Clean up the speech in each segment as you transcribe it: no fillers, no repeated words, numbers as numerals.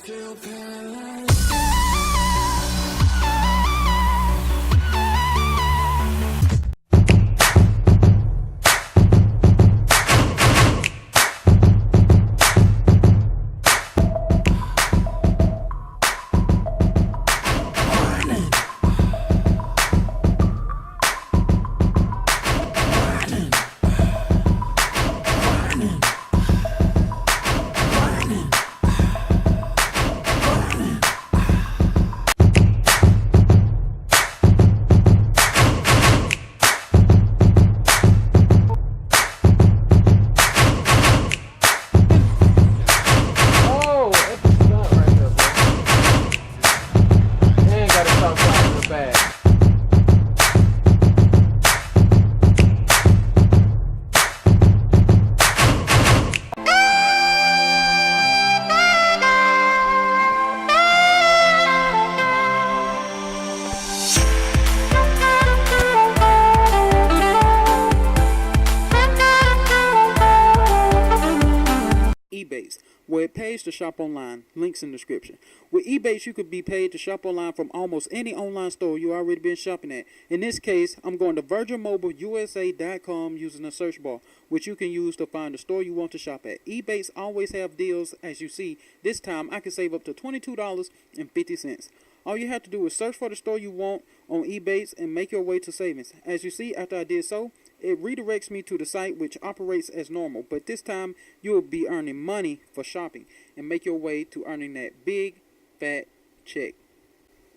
still paralyzed. Ebates, where it pays to shop online. Links in the description. With Ebates, you could be paid to shop online from almost any online store you already been shopping at. In this case, I'm going to VirginMobileUSA.com using the search bar, which you can use to find the store you want to shop at. Ebates always have deals, as you see. This time, I can save up to $22.50. All you have to do is search for the store you want on Ebates and make your way to savings. As you see, after I did so, it redirects me to the site which operates as normal, but this time you will be earning money for shopping and make your way to earning that big fat check.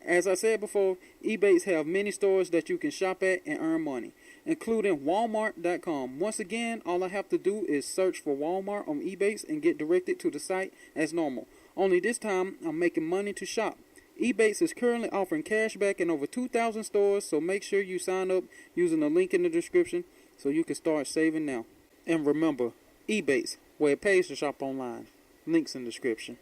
As I said before, Ebates have many stores that you can shop at and earn money, including Walmart.com. Once again, all I have to do is search for Walmart on Ebates and get directed to the site as normal. Only this time I'm making money to shop. Ebates is currently offering cash back in over 2,000 stores, so make sure you sign up using the link in the description so you can start saving now. And remember, Ebates, where it pays to shop online. Links in the description.